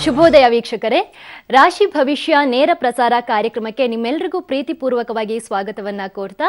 ಶುಭೋದಯ ವೀಕ್ಷಕರೇ, ರಾಶಿ ಭವಿಷ್ಯ ನೇರ ಪ್ರಸಾರ ಕಾರ್ಯಕ್ರಮಕ್ಕೆ ನಿಮ್ಮೆಲ್ಲರಿಗೂ ಪ್ರೀತಿಪೂರ್ವಕವಾಗಿ ಸ್ವಾಗತವನ್ನ ಕೋರ್ತಾ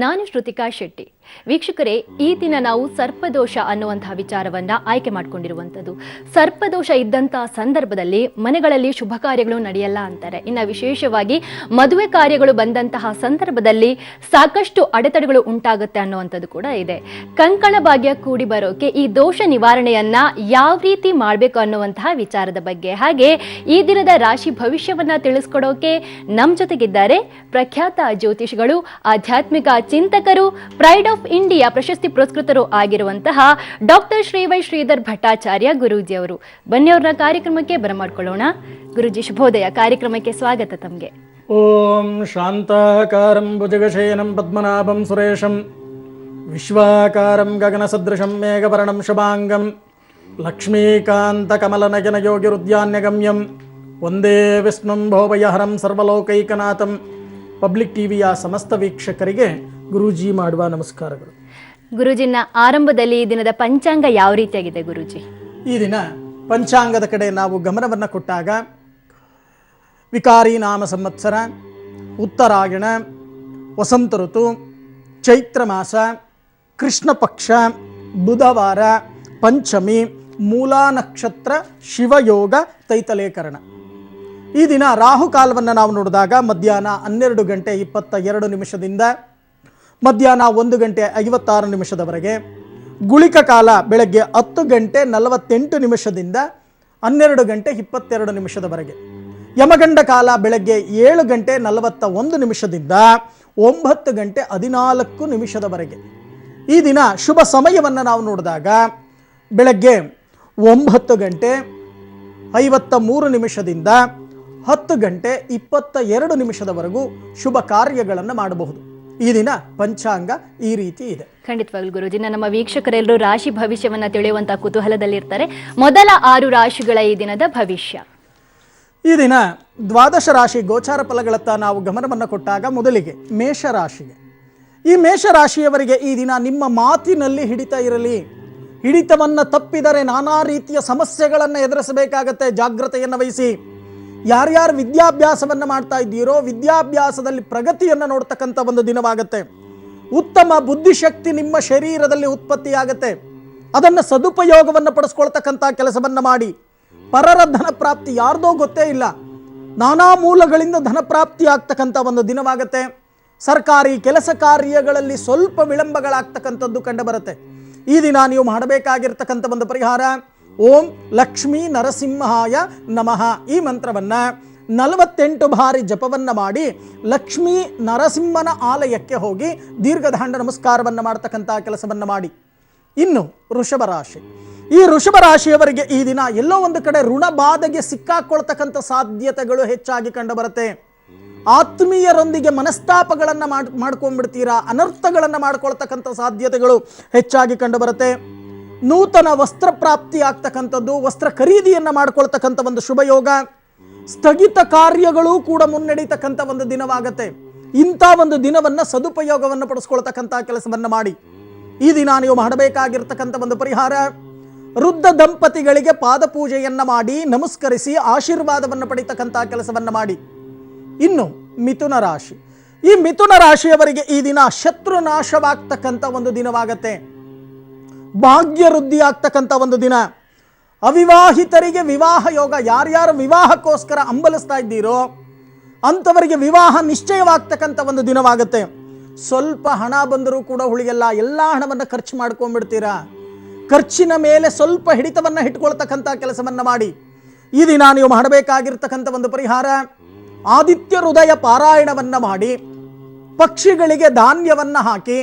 ನಾನು ಶ್ರುತಿಕಾ ಶೆಟ್ಟಿ. ವೀಕ್ಷಕರೇ, ಈ ದಿನ ನಾವು ಸರ್ಪದೋಷ ಅನ್ನುವಂತಹ ವಿಚಾರವನ್ನ ಆಯ್ಕೆ ಮಾಡಿಕೊಂಡಿರುವಂಥದ್ದು. ಸರ್ಪದೋಷ ಇದ್ದಂತಹ ಸಂದರ್ಭದಲ್ಲಿ ಮನೆಗಳಲ್ಲಿ ಶುಭ ಕಾರ್ಯಗಳು ನಡೆಯಲ್ಲ ಅಂತಾರೆ. ಇನ್ನು ವಿಶೇಷವಾಗಿ ಮದುವೆ ಕಾರ್ಯಗಳು ಬಂದಂತಹ ಸಂದರ್ಭದಲ್ಲಿ ಸಾಕಷ್ಟು ಅಡೆತಡೆಗಳು ಉಂಟಾಗುತ್ತೆ ಅನ್ನುವಂಥದ್ದು ಕೂಡ ಇದೆ. ಕಂಕಣ ಭಾಗ್ಯ ಕೂಡಿ ಬರೋಕೆ ಈ ದೋಷ ನಿವಾರಣೆಯನ್ನ ಯಾವ ರೀತಿ ಮಾಡಬೇಕು ಅನ್ನುವಂತಹ ವಿಚಾರದ ಬಗ್ಗೆ, ಹಾಗೆ ಈ ದಿನದ ರಾಶಿ ಭವಿಷ್ಯವನ್ನ ತಿಳಿಸ್ಕೊಡೋಕೆ ನಮ್ಮ ಜೊತೆಗಿದ್ದಾರೆ ಪ್ರಖ್ಯಾತ ಜ್ಯೋತಿಷಿಗಳು, ಆಧ್ಯಾತ್ಮಿಕ ಚಿಂತಕರು, ಪ್ರೈಡ್ ಆಫ್ ಇಂಡಿಯಾ ಪ್ರಶಸ್ತಿ ಪುರಸ್ಕೃತರು ಆಗಿರುವಂತಹ ಡಾಕ್ಟರ್ ಶ್ರೀವೈ ಶ್ರೀಧರ್ ಭಟ್ಟಾಚಾರ್ಯ ಗುರೂಜಿ ಅವರು. ಬನ್ನಿ ಅವ್ರನ್ನ ಕಾರ್ಯಕ್ರಮಕ್ಕೆ ಬರಮಾಡ್ಕೊಳ್ಳೋಣ. ಗುರುಜಿ ಶುಭೋದಯ, ಕಾರ್ಯಕ್ರಮಕ್ಕೆ ಸ್ವಾಗತ ತಮಗೆ. ಓಂ ಶಾಂತಾಕಾರಂ ಭುಜಗಶಯನಂ ಪದ್ಮನಾಭಂ ಸುರೇಶಂ ವಿಶ್ವಾಕಾರಂ ಗಗನಸದೃಶಂ ಮೇಘವರ್ಣಂ ಶುಭಾಂಗಂ ಲಕ್ಷ್ಮೀಕಾಂತಕಮಲನಯನ ಯೋಗಿರುದ್ಯಾನ್ಯಗಮ್ಯಂ ವಂದೇ ವಿಷ್ಣುಂ ಭೋಭಯಹರಂ ಸರ್ವಲೋಕೈಕನಾಥಂ. ಪಬ್ಲಿಕ್ ಟಿವಿಯ ಸಮಸ್ತ ವೀಕ್ಷಕರಿಗೆ ಗುರೂಜಿ ಮಾಡುವ ನಮಸ್ಕಾರಗಳು. ಗುರುಜಿನ ಆರಂಭದಲ್ಲಿ ಈ ದಿನದ ಪಂಚಾಂಗ ಯಾವ ರೀತಿಯಾಗಿದೆ ಗುರುಜಿ? ಈ ದಿನ ಪಂಚಾಂಗದ ಕಡೆ ನಾವು ಗಮನವನ್ನು ಕೊಟ್ಟಾಗ ವಿಕಾರಿ ನಾಮ ಸಂವತ್ಸರ, ಉತ್ತರಾಯಣ, ವಸಂತ ಋತು, ಚೈತ್ರ ಮಾಸ, ಕೃಷ್ಣ ಪಕ್ಷ, ಬುಧವಾರ, ಪಂಚಮಿ, ಮೂಲಾ ನಕ್ಷತ್ರ, ಶಿವಯೋಗ, ತೈತಲೇಕರಣ. ಈ ದಿನ ರಾಹುಕಾಲವನ್ನು ನಾವು ನೋಡಿದಾಗ ಮಧ್ಯಾಹ್ನ 12 ಗಂಟೆ 22 ನಿಮಿಷದಿಂದ ಮಧ್ಯಾಹ್ನ 1 ಗಂಟೆ 56 ನಿಮಿಷದವರೆಗೆ, ಗುಳಿಕ ಕಾಲ ಬೆಳಗ್ಗೆ 10 ಗಂಟೆ 48 ನಿಮಿಷದಿಂದ 12 ಗಂಟೆ 22 ನಿಮಿಷದವರೆಗೆ, ಯಮಗಂಡ ಕಾಲ ಬೆಳಗ್ಗೆ 7 ಗಂಟೆ 41 ನಿಮಿಷದಿಂದ 9 ಗಂಟೆ 14 ನಿಮಿಷದವರೆಗೆ. ಈ ದಿನ ಶುಭ ಸಮಯವನ್ನು ನಾವು ನೋಡಿದಾಗ ಬೆಳಗ್ಗೆ 9 ಗಂಟೆ 53 ನಿಮಿಷದಿಂದ 10 ಗಂಟೆ 22 ನಿಮಿಷದವರೆಗೂ ಶುಭ ಕಾರ್ಯಗಳನ್ನು ಮಾಡಬಹುದು. ಈ ದಿನ ಪಂಚಾಂಗ ಈ ರೀತಿ ಇದೆ. ಖಂಡಿತವಾಗ್ಲು ಗುರುಜಿ, ನಮ್ಮ ವೀಕ್ಷಕರೆಲ್ಲರೂ ರಾಶಿ ಭವಿಷ್ಯವನ್ನ ತಿಳಿಯುವಂತಹ ಕುತೂಹಲದಲ್ಲಿರ್ತಾರೆ. ಮೊದಲ 6 ರಾಶಿಗಳ ಈ ದಿನದ ಭವಿಷ್ಯ. ಈ ದಿನ ದ್ವಾದಶ ರಾಶಿ ಗೋಚಾರ ಫಲಗಳತ್ತ ನಾವು ಗಮನವನ್ನು ಕೊಟ್ಟಾಗ ಮೊದಲಿಗೆ ಮೇಷರಾಶಿಗೆ. ಈ ಮೇಷರಾಶಿಯವರಿಗೆ ಈ ದಿನ ನಿಮ್ಮ ಮಾತಿನಲ್ಲಿ ಹಿಡಿತ ಇರಲಿ. ಹಿಡಿತವನ್ನು ತಪ್ಪಿದರೆ ನಾನಾ ರೀತಿಯ ಸಮಸ್ಯೆಗಳನ್ನು ಎದುರಿಸಬೇಕಾಗತ್ತೆ. ಜಾಗ್ರತೆಯನ್ನು ವಹಿಸಿ. ಯಾರ್ಯಾರು ವಿದ್ಯಾಭ್ಯಾಸವನ್ನು ಮಾಡ್ತಾ ಇದ್ದೀರೋ ವಿದ್ಯಾಭ್ಯಾಸದಲ್ಲಿ ಪ್ರಗತಿಯನ್ನು ನೋಡ್ತಕ್ಕಂಥ ಒಂದು ದಿನವಾಗತ್ತೆ. ಉತ್ತಮ ಬುದ್ಧಿಶಕ್ತಿ ನಿಮ್ಮ ಶರೀರದಲ್ಲಿ ಉತ್ಪತ್ತಿಯಾಗತ್ತೆ. ಅದನ್ನು ಸದುಪಯೋಗವನ್ನು ಪಡಿಸ್ಕೊಳ್ತಕ್ಕಂಥ ಕೆಲಸವನ್ನು ಮಾಡಿ. ಪರರ ಧನ ಪ್ರಾಪ್ತಿ ಯಾರ್ದೋ ಗೊತ್ತೇ ಇಲ್ಲ, ನಾನಾ ಮೂಲಗಳಿಂದ ಧನ ಪ್ರಾಪ್ತಿ ಆಗ್ತಕ್ಕಂಥ ಒಂದು ದಿನವಾಗತ್ತೆ. ಸರ್ಕಾರಿ ಕೆಲಸ ಕಾರ್ಯಗಳಲ್ಲಿ ಸ್ವಲ್ಪ ವಿಳಂಬಗಳಾಗ್ತಕ್ಕಂಥದ್ದು ಕಂಡು ಬರುತ್ತೆ. ಈ ದಿನ ನೀವು ಮಾಡಬೇಕಾಗಿರ್ತಕ್ಕಂಥ ಒಂದು ಪರಿಹಾರ, ಓಂ ಲಕ್ಷ್ಮೀ ನರಸಿಂಹಾಯ ನಮಃ ಈ ಮಂತ್ರವನ್ನು 48 ಬಾರಿ ಜಪವನ್ನು ಮಾಡಿ ಲಕ್ಷ್ಮೀ ನರಸಿಂಹನ ಆಲಯಕ್ಕೆ ಹೋಗಿ ದೀರ್ಘದಾಂಡ ನಮಸ್ಕಾರವನ್ನು ಮಾಡ್ತಕ್ಕಂಥ ಕೆಲಸವನ್ನು ಮಾಡಿ. ಇನ್ನು ವೃಷಭ ರಾಶಿ. ಈ ವೃಷಭ ರಾಶಿಯವರಿಗೆ ಈ ದಿನ ಎಲ್ಲೋ ಒಂದು ಕಡೆ ಋಣ ಬಾಧೆಗೆ ಸಿಕ್ಕಾಕೊಳ್ತಕ್ಕಂಥ ಸಾಧ್ಯತೆಗಳು ಹೆಚ್ಚಾಗಿ ಕಂಡು ಬರುತ್ತೆ. ಆತ್ಮೀಯರೊಂದಿಗೆ ಮನಸ್ತಾಪಗಳನ್ನು ಮಾಡ್ಕೊಂಡ್ಬಿಡ್ತೀರಾ. ಅನರ್ಥಗಳನ್ನು ಮಾಡ್ಕೊಳ್ತಕ್ಕಂಥ ಸಾಧ್ಯತೆಗಳು ಹೆಚ್ಚಾಗಿ ಕಂಡು ಬರುತ್ತೆ. ನೂತನ ವಸ್ತ್ರ ಪ್ರಾಪ್ತಿ ಆಗ್ತಕ್ಕಂಥದ್ದು, ವಸ್ತ್ರ ಖರೀದಿಯನ್ನು ಮಾಡ್ಕೊಳ್ತಕ್ಕಂಥ ಒಂದು ಶುಭ ಯೋಗ. ಸ್ಥಗಿತ ಕಾರ್ಯಗಳು ಕೂಡ ಮುನ್ನಡೀತಕ್ಕಂಥ ಒಂದು ದಿನವಾಗತ್ತೆ. ಇಂಥ ಒಂದು ದಿನವನ್ನು ಸದುಪಯೋಗವನ್ನು ಪಡಿಸ್ಕೊಳ್ತಕ್ಕಂಥ ಕೆಲಸವನ್ನು ಮಾಡಿ. ಈ ದಿನ ನೀವು ಮಾಡಬೇಕಾಗಿರ್ತಕ್ಕಂಥ ಒಂದು ಪರಿಹಾರ, ವೃದ್ಧ ದಂಪತಿಗಳಿಗೆ ಪಾದಪೂಜೆಯನ್ನು ಮಾಡಿ ನಮಸ್ಕರಿಸಿ ಆಶೀರ್ವಾದವನ್ನು ಪಡಿತಕ್ಕಂಥ ಕೆಲಸವನ್ನು ಮಾಡಿ. ಇನ್ನು ಮಿಥುನ ರಾಶಿ. ಈ ಮಿಥುನ ರಾಶಿಯವರಿಗೆ ಈ ದಿನ ಶತ್ರುನಾಶವಾಗ್ತಕ್ಕಂಥ ಒಂದು ದಿನವಾಗತ್ತೆ. ಭಾಗ್ಯ ವೃದ್ಧಿ ಆಗ್ತಕ್ಕಂಥ ಒಂದು ದಿನ. ಅವಿವಾಹಿತರಿಗೆ ವಿವಾಹ ಯೋಗ. ಯಾರ್ಯಾರು ವಿವಾಹಕ್ಕೋಸ್ಕರ ಹಂಬಲಿಸ್ತಾ ಇದ್ದೀರೋ ಅಂಥವರಿಗೆ ವಿವಾಹ ನಿಶ್ಚಯವಾಗ್ತಕ್ಕಂಥ ಒಂದು ದಿನವಾಗುತ್ತೆ. ಸ್ವಲ್ಪ ಹಣ ಬಂದರೂ ಕೂಡ ಉಳಿಯಲ್ಲ, ಎಲ್ಲ ಹಣವನ್ನು ಖರ್ಚು ಮಾಡ್ಕೊಂಡ್ಬಿಡ್ತೀರಾ. ಖರ್ಚಿನ ಮೇಲೆ ಸ್ವಲ್ಪ ಹಿಡಿತವನ್ನು ಇಟ್ಕೊಳ್ತಕ್ಕಂಥ ಕೆಲಸವನ್ನು ಮಾಡಿ. ಈ ದಿನ ನೀವು ಮಾಡಬೇಕಾಗಿರ್ತಕ್ಕಂಥ ಒಂದು ಪರಿಹಾರ, ಆದಿತ್ಯ ಹೃದಯ ಪಾರಾಯಣವನ್ನು ಮಾಡಿ, ಪಕ್ಷಿಗಳಿಗೆ ಧಾನ್ಯವನ್ನು ಹಾಕಿ,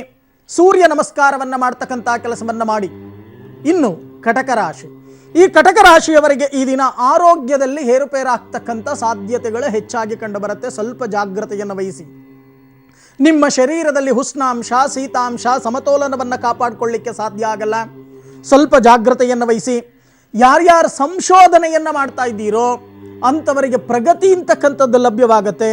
ಸೂರ್ಯ ನಮಸ್ಕಾರವನ್ನು ಮಾಡ್ತಕ್ಕಂಥ ಕೆಲಸವನ್ನು ಮಾಡಿ. ಇನ್ನು ಕಟಕ ರಾಶಿ. ಈ ಕಟಕ ರಾಶಿಯವರಿಗೆ ಈ ದಿನ ಆರೋಗ್ಯದಲ್ಲಿ ಏರುಪೇರಾಗ್ತಕ್ಕಂಥ ಸಾಧ್ಯತೆಗಳು ಹೆಚ್ಚಾಗಿ ಕಂಡು ಬರುತ್ತೆ. ಸ್ವಲ್ಪ ಜಾಗ್ರತೆಯನ್ನು ವಹಿಸಿ. ನಿಮ್ಮ ಶರೀರದಲ್ಲಿ ಉಷ್ಣಾಂಶ, ಶೀತಾಂಶ, ಸಮತೋಲನವನ್ನು ಕಾಪಾಡಿಕೊಳ್ಳಿಕ್ಕೆ ಸಾಧ್ಯ ಆಗಲ್ಲ. ಸ್ವಲ್ಪ ಜಾಗ್ರತೆಯನ್ನು ವಹಿಸಿ. ಯಾರ್ಯಾರು ಸಂಶೋಧನೆಯನ್ನು ಮಾಡ್ತಾ ಇದ್ದೀರೋ ಅಂಥವರಿಗೆ ಪ್ರಗತಿ ಅಂತಕ್ಕಂಥದ್ದು ಲಭ್ಯವಾಗುತ್ತೆ.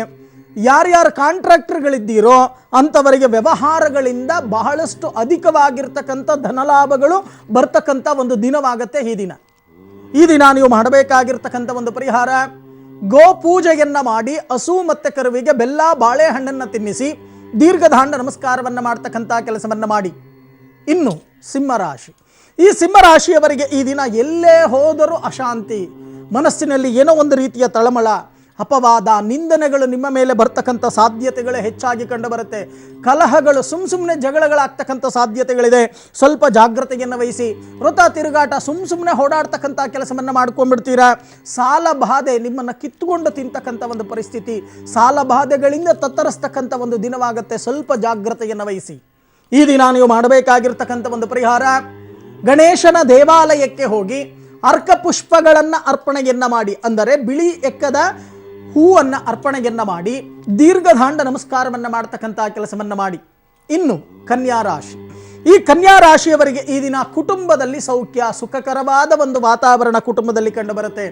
ಯಾರ್ಯಾರು ಕಾಂಟ್ರಾಕ್ಟರ್ಗಳಿದ್ದೀರೋ ಅಂಥವರಿಗೆ ವ್ಯವಹಾರಗಳಿಂದ ಬಹಳಷ್ಟು ಅಧಿಕವಾಗಿರ್ತಕ್ಕಂಥ ಧನಲಾಭಗಳು ಬರ್ತಕ್ಕಂಥ ಒಂದು ದಿನವಾಗತ್ತೆ ಈ ದಿನ. ಈ ದಿನ ನೀವು ಮಾಡಬೇಕಾಗಿರ್ತಕ್ಕಂಥ ಒಂದು ಪರಿಹಾರ, ಗೋ ಪೂಜೆಯನ್ನ ಮಾಡಿ ಹಸು ಮತ್ತೆ ಕರುವಿಗೆ ಬೆಲ್ಲ ಬಾಳೆಹಣ್ಣನ್ನು ತಿನ್ನಿಸಿ ದೀರ್ಘದಾಂಡ ನಮಸ್ಕಾರವನ್ನು ಮಾಡ್ತಕ್ಕಂಥ ಕೆಲಸವನ್ನು ಮಾಡಿ. ಇನ್ನು ಸಿಂಹರಾಶಿ, ಈ ಸಿಂಹರಾಶಿಯವರಿಗೆ ಈ ದಿನ ಎಲ್ಲೇ ಹೋದರೂ ಅಶಾಂತಿ, ಮನಸ್ಸಿನಲ್ಲಿ ಏನೋ ಒಂದು ರೀತಿಯ ತಳಮಳ, ಅಪವಾದ, ನಿಂದನೆಗಳು ನಿಮ್ಮ ಮೇಲೆ ಬರ್ತಕ್ಕಂಥ ಸಾಧ್ಯತೆಗಳು ಹೆಚ್ಚಾಗಿ ಕಂಡು ಬರುತ್ತೆ. ಕಲಹಗಳು, ಸುಮ್ಮನೆ ಜಗಳಗಳಾಗ್ತಕ್ಕಂಥ ಸಾಧ್ಯತೆಗಳಿದೆ. ಸ್ವಲ್ಪ ಜಾಗ್ರತೆಯನ್ನು ವಹಿಸಿ. ವೃತ ತಿರುಗಾಟ, ಸುಮ್ಮನೆ ಓಡಾಡ್ತಕ್ಕಂಥ ಕೆಲಸವನ್ನು ಮಾಡ್ಕೊಂಡ್ಬಿಡ್ತೀರಾ. ಸಾಲ ಬಾಧೆ ನಿಮ್ಮನ್ನು ಕಿತ್ತುಕೊಂಡು ತಿಂತಕ್ಕಂಥ ಒಂದು ಪರಿಸ್ಥಿತಿ, ಸಾಲ ಬಾಧೆಗಳಿಂದ ತತ್ತರಿಸ್ತಕ್ಕಂಥ ಒಂದು ದಿನವಾಗುತ್ತೆ. ಸ್ವಲ್ಪ ಜಾಗ್ರತೆಯನ್ನು ವಹಿಸಿ. ಈ ದಿನ ನೀವು ಮಾಡಬೇಕಾಗಿರ್ತಕ್ಕಂಥ ಒಂದು ಪರಿಹಾರ, ಗಣೇಶನ ದೇವಾಲಯಕ್ಕೆ ಹೋಗಿ ಅರ್ಕ ಪುಷ್ಪಗಳನ್ನು ಅರ್ಪಣೆಯನ್ನ ಮಾಡಿ, ಅಂದರೆ ಬಿಳಿ ಎಕ್ಕದ ಹೂವನ್ನು ಅರ್ಪಣೆಯನ್ನ ಮಾಡಿ ದೀರ್ಘದಾಂಡ ನಮಸ್ಕಾರವನ್ನು ಮಾಡ್ತಕ್ಕಂಥ ಕೆಲಸವನ್ನು ಮಾಡಿ. ಇನ್ನು ಕನ್ಯಾ ರಾಶಿ, ಈ ಕನ್ಯಾ ರಾಶಿಯವರಿಗೆ ಈ ದಿನ ಕುಟುಂಬದಲ್ಲಿ ಸೌಖ್ಯ, ಸುಖಕರವಾದ ಒಂದು ವಾತಾವರಣ ಕುಟುಂಬದಲ್ಲಿ ಕಂಡು ಬರುತ್ತೆ.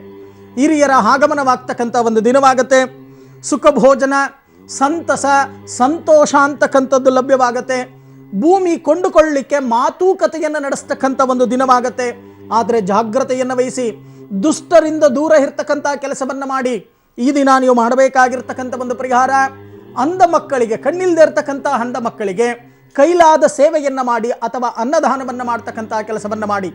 ಹಿರಿಯರ ಆಗಮನವಾಗ್ತಕ್ಕಂಥ ಒಂದು ದಿನವಾಗುತ್ತೆ. ಸುಖ ಭೋಜನ, ಸಂತಸ, ಸಂತೋಷ ಅಂತಕ್ಕಂಥದ್ದು ಲಭ್ಯವಾಗುತ್ತೆ. ಭೂಮಿ ಕೊಂಡುಕೊಳ್ಳಲಿಕ್ಕೆ ಮಾತುಕತೆಯನ್ನು ನಡೆಸ್ತಕ್ಕಂಥ ಒಂದು ದಿನವಾಗುತ್ತೆ. ಆದರೆ ಜಾಗ್ರತೆಯನ್ನು ವಹಿಸಿ, ದುಷ್ಟರಿಂದ ದೂರ ಇರ್ತಕ್ಕಂಥ ಕೆಲಸವನ್ನು ಮಾಡಿ. ಈ ದಿನ ನೀವು ಮಾಡಬೇಕಾಗಿರ್ತಕ್ಕಂಥ ಒಂದು ಪರಿಹಾರ, ಅಂಧ ಮಕ್ಕಳಿಗೆ, ಕಣ್ಣಿಲ್ದೇ ಇರ್ತಕ್ಕಂಥ ಅಂಧ ಮಕ್ಕಳಿಗೆ ಕೈಲಾದ ಸೇವೆಯನ್ನು ಮಾಡಿ ಅಥವಾ ಅನ್ನದಾನವನ್ನು ಮಾಡ್ತಕ್ಕಂಥ ಕೆಲಸವನ್ನು ಮಾಡಿ.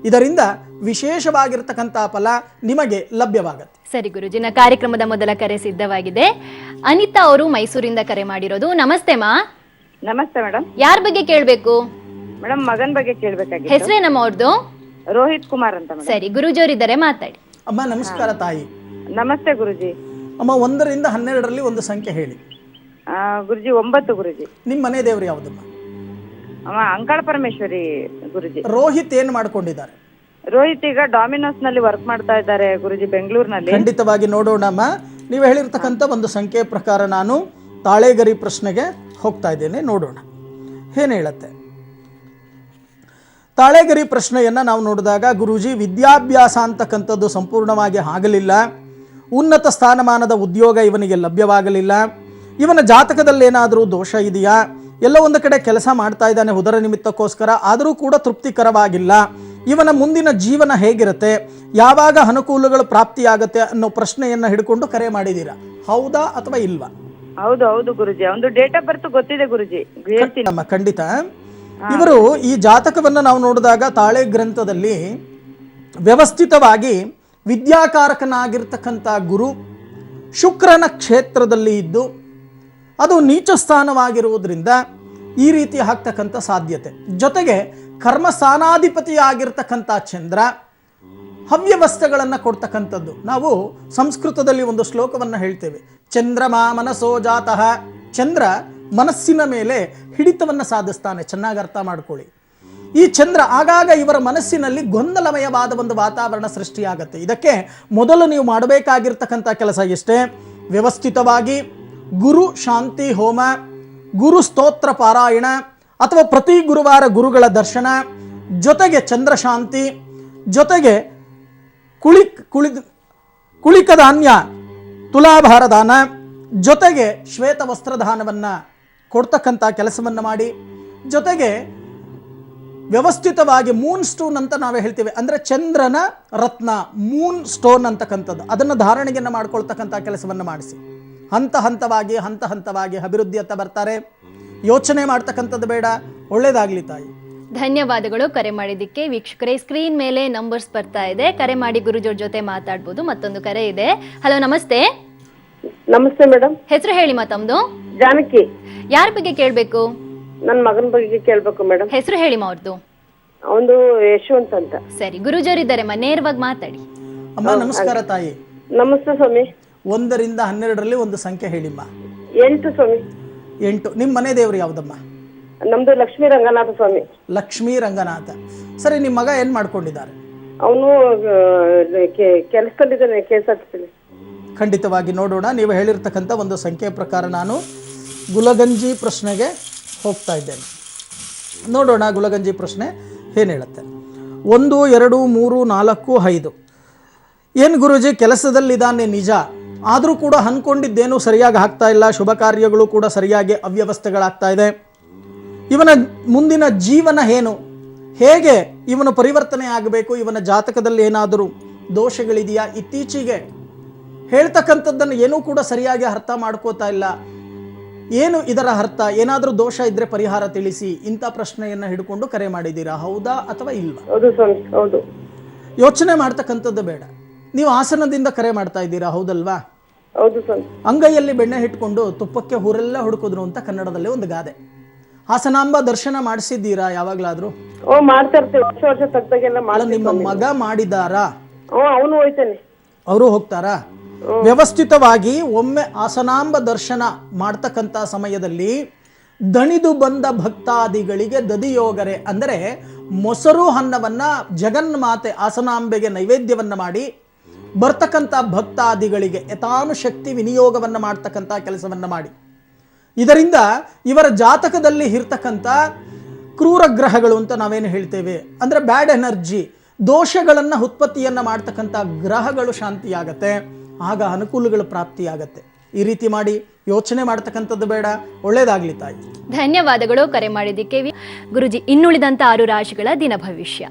ಇದರಿಂದ ವಿಶೇಷವಾಗಿರ್ತಕ್ಕಂಥ ಫಲ ನಿಮಗೆ ಲಭ್ಯವಾಗುತ್ತೆ. ಸರಿ ಗುರುಜಿನ ಕಾರ್ಯಕ್ರಮದ ಮೊದಲ ಕರೆ ಸಿದ್ಧವಾಗಿದೆ. ಅನಿತಾ ಅವರು ಮೈಸೂರಿಂದ ಕರೆ ಮಾಡಿರೋದು. ನಮಸ್ತೆ ಮಾ. ನಮಸ್ತೆ ಮೇಡಮ್. ಯಾರ ಬಗ್ಗೆ ಕೇಳಬೇಕು ಮೇಡಮ್? ಮಗನ್ ಬಗ್ಗೆ ಕೇಳಬೇಕಾಗಿತ್ತು. ಹೆಸರೇನಮ್ಮ ಅವ್ರದ್ದು? ರೋಹಿತ್ ಕುಮಾರ್ ಅಂತ ಮೇಡಮ್. ಸರಿ, ಗುರುಜಿಯವರಿದ್ದಾರೆ, ಮಾತಾಡಿ. ಅಮ್ಮ ನಮಸ್ಕಾರ ತಾಯಿ. ನಮಸ್ತೆ ಗುರುಜಿ. ಅಮ್ಮ 1 ರಿಂದ 12ರಲ್ಲಿ ಒಂದು ಸಂಖ್ಯೆ ಹೇಳಿ. ಗುರುಜಿ 9 ಗುರುಜಿ. ನಿಮ್ಮ ಮನೆ ದೇವರು ಯಾವುದಮ್ಮ? ಅಂಕಾಳ ಪರಮೇಶ್ವರಿ ಗುರುಜಿ. ರೋಹಿತ್ ಏನು ಮಾಡ್ಕೊಂಡಿದ್ದಾರೆ? ರೋಹಿತ್ ಈಗ ಡಾಮಿನೋಸ್ ನಲ್ಲಿ ವರ್ಕ್ ಮಾಡ್ತಾ ಇದ್ದಾರೆ ಗುರುಜಿ, ಬೆಂಗಳೂರಿನಲ್ಲಿ. ಖಂಡಿತವಾಗಿ ನೋಡೋಣಮ್ಮ. ನೀವು ಹೇಳಿರ್ತಕ್ಕಂಥ ಒಂದು ಸಂಖ್ಯೆ ಪ್ರಕಾರ ನಾನು ತಾಳೆಗರಿ ಪ್ರಶ್ನೆಗೆ ಹೋಗ್ತಾ ಇದ್ದೇನೆ. ನೋಡೋಣ ಏನು ಹೇಳುತ್ತೆ. ತಾಳೆಗರಿ ಪ್ರಶ್ನೆಯನ್ನು ನಾವು ನೋಡಿದಾಗ, ಗುರೂಜಿ ವಿದ್ಯಾಭ್ಯಾಸ ಅಂತಕ್ಕಂಥದ್ದು ಸಂಪೂರ್ಣವಾಗಿ ಆಗಲಿಲ್ಲ, ಉನ್ನತ ಸ್ಥಾನಮಾನದ ಉದ್ಯೋಗ ಇವನಿಗೆ ಲಭ್ಯವಾಗಲಿಲ್ಲ, ಇವನ ಜಾತಕದಲ್ಲಿ ಏನಾದರೂ ದೋಷ ಇದೆಯಾ, ಎಲ್ಲ ಒಂದು ಕಡೆ ಕೆಲಸ ಮಾಡ್ತಾ ಇದ್ದಾನೆ ಉದರ ನಿಮಿತ್ತಕ್ಕೋಸ್ಕರ, ಆದರೂ ಕೂಡ ತೃಪ್ತಿಕರವಾಗಿಲ್ಲ, ಇವನ ಮುಂದಿನ ಜೀವನ ಹೇಗಿರುತ್ತೆ, ಯಾವಾಗ ಅನುಕೂಲಗಳು ಪ್ರಾಪ್ತಿಯಾಗತ್ತೆ ಅನ್ನೋ ಪ್ರಶ್ನೆಯನ್ನು ಹಿಡ್ಕೊಂಡು ಕರೆ ಮಾಡಿದ್ದೀರಾ, ಹೌದಾ ಅಥವಾ ಇಲ್ವಾ? ಹೌದು ಹೌದು ಗುರುಜಿ, ಒಂದು ಡೇಟ್ ಆಫ್ ಬರ್ತ್ ಗೊತ್ತಿದೆ ಗುರುಜಿ, ಹೇಳ್ತೀನಿ. ಖಂಡಿತ. ಇವರು ಈ ಜಾತಕವನ್ನು ನಾವು ನೋಡಿದಾಗ ತಾಳೆ ಗ್ರಂಥದಲ್ಲಿ ವ್ಯವಸ್ಥಿತವಾಗಿ ವಿದ್ಯಾಕಾರಕನಾಗಿರ್ತಕ್ಕಂಥ ಗುರು ಶುಕ್ರನ ಕ್ಷೇತ್ರದಲ್ಲಿ ಇದ್ದು ಅದು ನೀಚ ಸ್ಥಾನವಾಗಿರುವುದರಿಂದ ಈ ರೀತಿ ಆಗ್ತಕ್ಕಂಥ ಸಾಧ್ಯತೆ, ಜೊತೆಗೆ ಕರ್ಮಸ್ಥಾನಾಧಿಪತಿಯಾಗಿರ್ತಕ್ಕಂಥ ಚಂದ್ರ ಹವ್ಯವಸ್ಥೆಗಳನ್ನು ಕೊಡ್ತಕ್ಕಂಥದ್ದು. ನಾವು ಸಂಸ್ಕೃತದಲ್ಲಿ ಒಂದು ಶ್ಲೋಕವನ್ನು ಹೇಳ್ತೇವೆ, ಚಂದ್ರಮಾ ಮನಸೋ ಜಾತಃ. ಚಂದ್ರ ಮನಸ್ಸಿನ ಮೇಲೆ ಹಿಡಿತವನ್ನು ಸಾಧಿಸ್ತಾನೆ, ಚೆನ್ನಾಗಿ ಅರ್ಥ ಮಾಡ್ಕೊಳ್ಳಿ. ಈ ಚಂದ್ರ ಆಗಾಗ ಇವರ ಮನಸ್ಸಿನಲ್ಲಿ ಗೊಂದಲಮಯವಾದ ಒಂದು ವಾತಾವರಣ ಸೃಷ್ಟಿಯಾಗತ್ತೆ. ಇದಕ್ಕೆ ಮೊದಲು ನೀವು ಮಾಡಬೇಕಾಗಿರ್ತಕ್ಕಂಥ ಕೆಲಸ ಇಷ್ಟೇ, ವ್ಯವಸ್ಥಿತವಾಗಿ ಗುರು ಶಾಂತಿ ಹೋಮ, ಗುರು ಸ್ತೋತ್ರ ಪಾರಾಯಣ ಅಥವಾ ಪ್ರತಿ ಗುರುವಾರ ಗುರುಗಳ ದರ್ಶನ, ಜೊತೆಗೆ ಚಂದ್ರ ಶಾಂತಿ, ಜೊತೆಗೆ ಕುಳಿಕ ಧಾನ್ಯ ತುಲಾಭಾರ ದಾನ, ಜೊತೆಗೆ ಶ್ವೇತ ವಸ್ತ್ರದಾನವನ್ನು ಕೊಡ್ತಕ್ಕಂಥ ಕೆಲಸವನ್ನು ಮಾಡಿ, ಜೊತೆಗೆ ವ್ಯವಸ್ಥಿತವಾಗಿ ಮೂನ್ ಸ್ಟೋನ್ ಅಂತ ನಾವೇ ಹೇಳ್ತೀವಿ, ಅಂದರೆ ಚಂದ್ರನ ರತ್ನ ಮೂನ್ ಸ್ಟೋನ್ ಅಂತಕ್ಕಂಥದ್ದು, ಅದನ್ನು ಧಾರಣೆಯನ್ನು ಮಾಡ್ಕೊಳ್ತಕ್ಕಂಥ ಕೆಲಸವನ್ನು ಮಾಡಿಸಿ. ಹಂತ ಹಂತವಾಗಿ ಅಭಿವೃದ್ಧಿಯತ್ತ ಬರ್ತಾರೆ. ಯೋಚನೆ ಮಾಡ್ತಕ್ಕಂಥದ್ದು ಬೇಡ. ಒಳ್ಳೇದಾಗ್ಲಿ ತಾಯಿ. ಧನ್ಯವಾದಗಳು ಕರೆ ಮಾಡಿದ್ದಕ್ಕೆ. ವೀಕ್ಷಕರೇ, ಸ್ಕ್ರೀನ್ ಮೇಲೆ ನಂಬರ್ಸ್ ಬರ್ತಾ ಇದೆ, ಕರೆ ಮಾಡಿ ಗುರುಜೋರ್ ಜೊತೆ ಮಾತಾಡ್ಬೋದು. ಮತ್ತೊಂದು ಕರೆ ಇದೆ. ಹಲೋ, ನಮಸ್ತೆ. ನಮಸ್ತೆ ಮೇಡಮ್. ಹೆಸರು ಹೇಳಿ ತಮ್ದು? ಜಾನಕಿ. ಯಾರ ಬಗ್ಗೆ ಕೇಳಬೇಕು? ನನ್ನ ಮಗನ ಬಗ್ಗೆ ಕೇಳಬೇಕು ಮೇಡಮ್. ಹೆಸರು ಹೇಳಿ ಅವ್ರದ್ದು? ಒಂದು ಯಶವಂತ್ ಅಂತ. ಸರಿ, ಗುರುಜೋರ್ ಇದ್ದಾರೆ, ನೇರವಾಗಿ ಮಾತಾಡಿ. ಅಮ್ಮ ನಮಸ್ಕಾರ ತಾಯಿ. ನಮಸ್ತೆ ಸ್ವಾಮಿ. 1 ರಿಂದ 12ರಲ್ಲಿ ಒಂದು ಸಂಖ್ಯೆ ಹೇಳಿಮ್ಮ. 8 ಸ್ವಾಮಿ. 8. ನಿಮ್ಮ ಮನೆ ದೇವರು ಯಾವುದಮ್ಮ? ನಮ್ದು ಲಕ್ಷ್ಮೀ ರಂಗನಾಥ ಸ್ವಾಮಿ. ಲಕ್ಷ್ಮೀ ರಂಗನಾಥ. ಸರಿ, ನಿಮ್ಮ ಮಗ ಏನ್ ಮಾಡ್ಕೊಂಡಿದ್ದಾರೆ? ಅವನು ಕೆಲಸದಲ್ಲಿದ್ದಾನೆ, KSRTC. ಖಂಡಿತವಾಗಿ ನೋಡೋಣ. ನೀವು ಹೇಳಿರ್ತಕ್ಕಂಥ ಒಂದು ಸಂಖ್ಯೆ ಪ್ರಕಾರ ನಾನು ಗುಲಗಂಜಿ ಪ್ರಶ್ನೆಗೆ ಹೋಗ್ತಾ ಇದ್ದೇನೆ. ನೋಡೋಣ ಗುಲಗಂಜಿ ಪ್ರಶ್ನೆ ಏನು ಹೇಳುತ್ತೆ. 1, 2, 3, 4, 5. ಏನು ಗುರುಜಿ, ಕೆಲಸದಲ್ಲಿದ್ದಾನೆ ನಿಜ, ಆದರೂ ಕೂಡ ಅಂದ್ಕೊಂಡಿದ್ದೇನು ಸರಿಯಾಗಿ ಆಗ್ತಾ ಇಲ್ಲ, ಶುಭ ಕಾರ್ಯಗಳು ಕೂಡ ಸರಿಯಾಗಿ ಅವ್ಯವಸ್ಥೆಗಳಾಗ್ತಾ ಇದೆ. ಇವನ ಮುಂದಿನ ಜೀವನ ಏನು, ಹೇಗೆ ಇವನು ಪರಿವರ್ತನೆ ಆಗಬೇಕು, ಇವನ ಜಾತಕದಲ್ಲಿ ಏನಾದರೂ ದೋಷಗಳಿದೆಯಾ, ಇತ್ತೀಚೆಗೆ ಹೇಳ್ತಕ್ಕಂಥದ್ದನ್ನು ಏನೂ ಕೂಡ ಸರಿಯಾಗಿ ಅರ್ಥ ಮಾಡ್ಕೋತಾ ಇಲ್ಲ, ಏನು ಇದರ ಅರ್ಥ, ಏನಾದರೂ ದೋಷ ಇದ್ರೆ ಪರಿಹಾರ ತಿಳಿಸಿ, ಇಂಥ ಪ್ರಶ್ನೆಯನ್ನ ಹಿಡ್ಕೊಂಡು ಕರೆ ಮಾಡಿದ್ದೀರಾ, ಹೌದಾ ಅಥವಾ ಇಲ್ವಾ? ಹೌದು ಸ್ವಾಮಿ, ಹೌದು. ಯೋಚನೆ ಮಾಡ್ತಕ್ಕಂಥದ್ದು ಬೇಡ. ನೀವು ಹಾಸನದಿಂದ ಕರೆ ಮಾಡ್ತಾ ಇದ್ದೀರಾ, ಹೌದಲ್ವಾ? ಹೌದು ಸ್ವಾಮಿ. ಅಂಗೈಯಲ್ಲಿ ಬೆಣ್ಣೆ ಇಟ್ಕೊಂಡು ತುಪ್ಪಕ್ಕೆ ಊರೆಲ್ಲ ಹುಡುಕಿದ್ರು ಅಂತ ಕನ್ನಡದಲ್ಲಿ ಒಂದು ಗಾದೆ. ಹಾಸನಾಂಬ ದರ್ಶನ ಮಾಡಿಸಿದ್ದೀರಾ ಯಾವಾಗ್ಲಾದ್ರೂ? ಮಾಡ್ತಾ ಇರ್ತೀವಿ, ವರ್ಷ ತಗ್ದಾಗೆಲ್ಲ ಅಲ್ಲ, ನಿಮ್ಮ ಮಗ ಮಾಡಿದಾರಾ? ಅವನು ಹೋಯ್ತಾನೆ. ಅವರು ಹೋಗ್ತಾರಾ? ವ್ಯವಸ್ಥಿತವಾಗಿ ಒಮ್ಮೆ ಹಾಸನಾಂಬ ದರ್ಶನ ಮಾಡ್ತಕ್ಕಂಥ ಸಮಯದಲ್ಲಿ ದಣಿದು ಬಂದ ಭಕ್ತಾದಿಗಳಿಗೆ ದದಿಯೋಗರೆ ಅಂದರೆ ಮೊಸರು ಅನ್ನವನ್ನ ಜಗನ್ಮಾತೆ ಹಾಸನಾಂಬೆಗೆ ನೈವೇದ್ಯವನ್ನ ಮಾಡಿ ಬರ್ತಕ್ಕಂಥ ಭಕ್ತಾದಿಗಳಿಗೆ ಯಥಾನುಶಕ್ತಿ ವಿನಿಯೋಗವನ್ನ ಮಾಡ್ತಕ್ಕಂಥ ಕೆಲಸವನ್ನ ಮಾಡಿ. ಇದರಿಂದ ಇವರ ಜಾತಕದಲ್ಲಿ ಇರ್ತಕ್ಕಂಥ ಕ್ರೂರ ಗ್ರಹಗಳು ಅಂತ ನಾವೇನು ಹೇಳ್ತೇವೆ ಅಂದ್ರೆ ಬ್ಯಾಡ್ ಎನರ್ಜಿ, ದೋಷಗಳನ್ನ ಉತ್ಪತ್ತಿಯನ್ನ ಮಾಡ್ತಕ್ಕಂಥ ಗ್ರಹಗಳು ಶಾಂತಿಯಾಗತ್ತೆ, ಆಗ ಅನುಕೂಲಗಳು ಪ್ರಾಪ್ತಿಯಾಗತ್ತೆ. ಈ ರೀತಿ ಮಾಡಿ ಯೋಚನೆ ಮಾಡ್ತಕ್ಕಂಥದ್ದು ಬೇಡ. ಒಳ್ಳೇದಾಗ್ಲಿ ತಾಯಿ. ಧನ್ಯವಾದಗಳು ಕರೆ ಮಾಡಿದ್ದಕ್ಕೆ ಗುರುಜಿ. ಇನ್ನುಳಿದಂತ 6 ರಾಶಿಗಳ ದಿನ ಭವಿಷ್ಯ.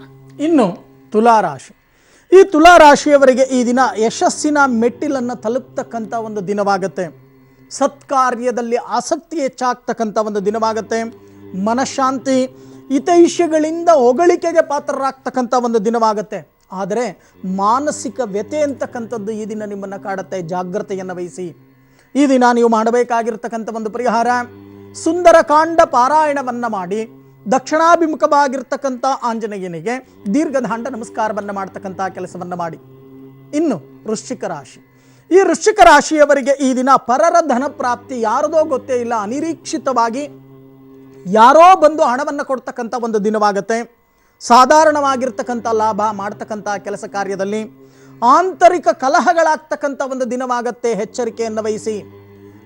ಇನ್ನು ತುಲಾರಾಶಿ. ಈ ತುಲಾರಾಶಿಯವರಿಗೆ ಈ ದಿನ ಯಶಸ್ಸಿನ ಮೆಟ್ಟಿಲನ್ನು ತಲುಪ್ತಕ್ಕಂಥ ಒಂದು ದಿನವಾಗತ್ತೆ. ಸತ್ಕಾರ್ಯದಲ್ಲಿ ಆಸಕ್ತಿ ಹೆಚ್ಚಾಗ್ತಕ್ಕಂಥ ಒಂದು ದಿನವಾಗತ್ತೆ. ಮನಃಶಾಂತಿ, ಹಿತೈಷಿಗಳಿಂದ ಹೊಗಳಿಕೆಗೆ ಪಾತ್ರರಾಗ್ತಕ್ಕಂಥ ಒಂದು ದಿನವಾಗತ್ತೆ. ಆದರೆ ಮಾನಸಿಕ ವ್ಯಥೆ ಅಂತಕ್ಕಂಥದ್ದು ಈ ದಿನ ನಿಮ್ಮನ್ನು ಕಾಡುತ್ತೆ. ಜಾಗ್ರತೆಯನ್ನು ವಹಿಸಿ. ಈ ದಿನ ನೀವು ಮಾಡಬೇಕಾಗಿರ್ತಕ್ಕಂಥ ಒಂದು ಪರಿಹಾರ, ಸುಂದರಕಾಂಡ ಪಾರಾಯಣವನ್ನ ಮಾಡಿ ದಕ್ಷಿಣಾಭಿಮುಖವಾಗಿರ್ತಕ್ಕಂಥ ಆಂಜನೇಯನಿಗೆ ದೀರ್ಘದಾಂಡ ನಮಸ್ಕಾರವನ್ನು ಮಾಡ್ತಕ್ಕಂಥ ಕೆಲಸವನ್ನು ಮಾಡಿ. ಇನ್ನು ವೃಶ್ಚಿಕ ರಾಶಿ. ಈ ವೃಶ್ಚಿಕ ರಾಶಿಯವರಿಗೆ ಈ ದಿನ ಪರರ ಧನ ಪ್ರಾಪ್ತಿ, ಯಾರದೋ ಗೊತ್ತೇ ಇಲ್ಲ, ಅನಿರೀಕ್ಷಿತವಾಗಿ ಯಾರೋ ಬಂದು ಹಣವನ್ನು ಕೊಡ್ತಕ್ಕಂಥ ಒಂದು ದಿನವಾಗತ್ತೆ. ಸಾಧಾರಣವಾಗಿರ್ತಕ್ಕಂಥ ಲಾಭ ಮಾಡ್ತಕ್ಕಂಥ ಕೆಲಸ ಕಾರ್ಯದಲ್ಲಿ ಆಂತರಿಕ ಕಲಹಗಳಾಗ್ತಕ್ಕಂಥ ಒಂದು ದಿನವಾಗತ್ತೆ. ಎಚ್ಚರಿಕೆಯನ್ನು ವಹಿಸಿ.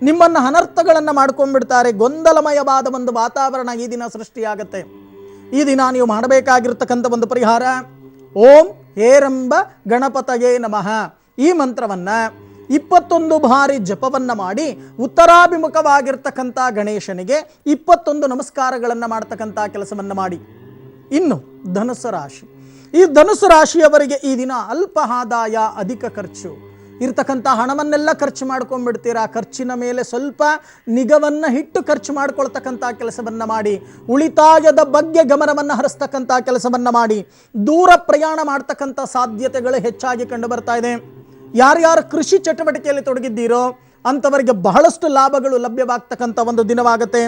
ನಿಮ್ಮನ್ನು ಅನರ್ಥಗಳನ್ನು ಮಾಡ್ಕೊಂಡ್ಬಿಡ್ತಾರೆ. ಗೊಂದಲಮಯವಾದ ಒಂದು ವಾತಾವರಣ ಈ ದಿನ ಸೃಷ್ಟಿಯಾಗತ್ತೆ. ಈ ದಿನ ನೀವು ಮಾಡಬೇಕಾಗಿರ್ತಕ್ಕಂಥ ಒಂದು ಪರಿಹಾರ, ಓಂ ಹೇರಂಬ ಗಣಪತಯೇ ನಮಃ ಈ ಮಂತ್ರವನ್ನ 21 ಬಾರಿ ಜಪವನ್ನ ಮಾಡಿ ಉತ್ತರಾಭಿಮುಖವಾಗಿರ್ತಕ್ಕಂಥ ಗಣೇಶನಿಗೆ 21 ನಮಸ್ಕಾರಗಳನ್ನು ಮಾಡ್ತಕ್ಕಂಥ ಕೆಲಸವನ್ನ ಮಾಡಿ. ಇನ್ನು ಧನುಸ್ಸು ರಾಶಿ. ಈ ಧನುಸ್ಸು ರಾಶಿಯವರಿಗೆ ಈ ದಿನ ಅಲ್ಪ ಆದಾಯ, ಅಧಿಕ ಖರ್ಚು ಇರ್ತಕ್ಕಂಥ ಹಣವನ್ನೆಲ್ಲ ಖರ್ಚು ಮಾಡ್ಕೊಂಡ್ಬಿಡ್ತೀರಾ. ಖರ್ಚಿನ ಮೇಲೆ ಸ್ವಲ್ಪ ನಿಗವನ್ನು ಇಟ್ಟು ಖರ್ಚು ಮಾಡ್ಕೊಳ್ತಕ್ಕಂಥ ಕೆಲಸವನ್ನ ಮಾಡಿ. ಉಳಿತಾಯದ ಬಗ್ಗೆ ಗಮನವನ್ನು ಹರಿಸ್ತಕ್ಕಂಥ ಕೆಲಸವನ್ನ ಮಾಡಿ. ದೂರ ಪ್ರಯಾಣ ಮಾಡ್ತಕ್ಕಂಥ ಸಾಧ್ಯತೆಗಳು ಹೆಚ್ಚಾಗಿ ಕಂಡು ಬರ್ತಾ ಇದೆ. ಯಾರ್ಯಾರು ಕೃಷಿ ಚಟುವಟಿಕೆಯಲ್ಲಿ ತೊಡಗಿದ್ದೀರೋ ಅಂಥವರಿಗೆ ಬಹಳಷ್ಟು ಲಾಭಗಳು ಲಭ್ಯವಾಗ್ತಕ್ಕಂಥ ಒಂದು ದಿನವಾಗುತ್ತೆ.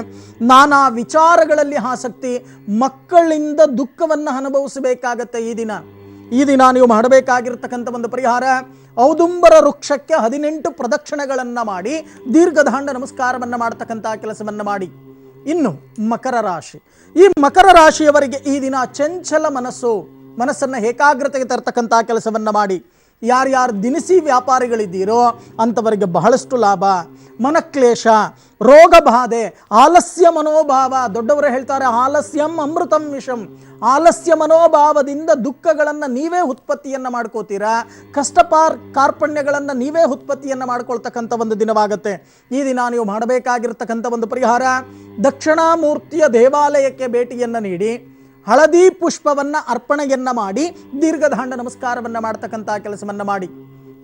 ನಾನಾ ವಿಚಾರಗಳಲ್ಲಿ ಆಸಕ್ತಿ, ಮಕ್ಕಳಿಂದ ದುಃಖವನ್ನು ಅನುಭವಿಸಬೇಕಾಗತ್ತೆ. ಈ ದಿನ ನೀವು ಮಾಡಬೇಕಾಗಿರ್ತಕ್ಕಂಥ ಒಂದು ಪರಿಹಾರ, ಔದುಂಬರ ವೃಕ್ಷಕ್ಕೆ 18 ಪ್ರದಕ್ಷಿಣೆಗಳನ್ನು ಮಾಡಿ ದೀರ್ಘದಾಂಡ ನಮಸ್ಕಾರವನ್ನು ಮಾಡ್ತಕ್ಕಂಥ ಕೆಲಸವನ್ನು ಮಾಡಿ. ಇನ್ನು ಮಕರ ರಾಶಿ. ಈ ಮಕರ ರಾಶಿಯವರಿಗೆ ಈ ದಿನ ಚಂಚಲ ಮನಸ್ಸನ್ನು ಏಕಾಗ್ರತೆಗೆ ತರ್ತಕ್ಕಂಥ ಕೆಲಸವನ್ನು ಮಾಡಿ. ಯಾರ್ಯಾರು ದಿನಸಿ ವ್ಯಾಪಾರಿಗಳಿದ್ದೀರೋ ಅಂಥವರಿಗೆ ಬಹಳಷ್ಟು ಲಾಭ. ಮನಕ್ಲೇಶ, ರೋಗ ಬಾಧೆ, ಆಲಸ್ಯ ಮನೋಭಾವ, ದೊಡ್ಡವರು ಹೇಳ್ತಾರೆ ಆಲಸ್ಯಂ ಅಮೃತಂ ವಿಷಂ. ಆಲಸ್ಯ ಮನೋಭಾವದಿಂದ ದುಃಖಗಳನ್ನು ನೀವೇ ಉತ್ಪತ್ತಿಯನ್ನು ಮಾಡ್ಕೋತೀರಾ. ಕಾರ್ಪಣ್ಯಗಳನ್ನು ನೀವೇ ಉತ್ಪತ್ತಿಯನ್ನು ಮಾಡ್ಕೊಳ್ತಕ್ಕಂಥ ಒಂದು ದಿನವಾಗುತ್ತೆ. ಈ ದಿನ ನೀವು ಮಾಡಬೇಕಾಗಿರ್ತಕ್ಕಂಥ ಒಂದು ಪರಿಹಾರ, ದಕ್ಷಿಣಾಮೂರ್ತಿಯ ದೇವಾಲಯಕ್ಕೆ ಭೇಟಿಯನ್ನು ನೀಡಿ ಹಳದಿ ಪುಷ್ಪವನ್ನ ಅರ್ಪಣೆಯನ್ನ ಮಾಡಿ ದೀರ್ಘದಾಂಡ ನಮಸ್ಕಾರವನ್ನ ಮಾಡ್ತಕ್ಕಂಥ ಕೆಲಸವನ್ನ ಮಾಡಿ.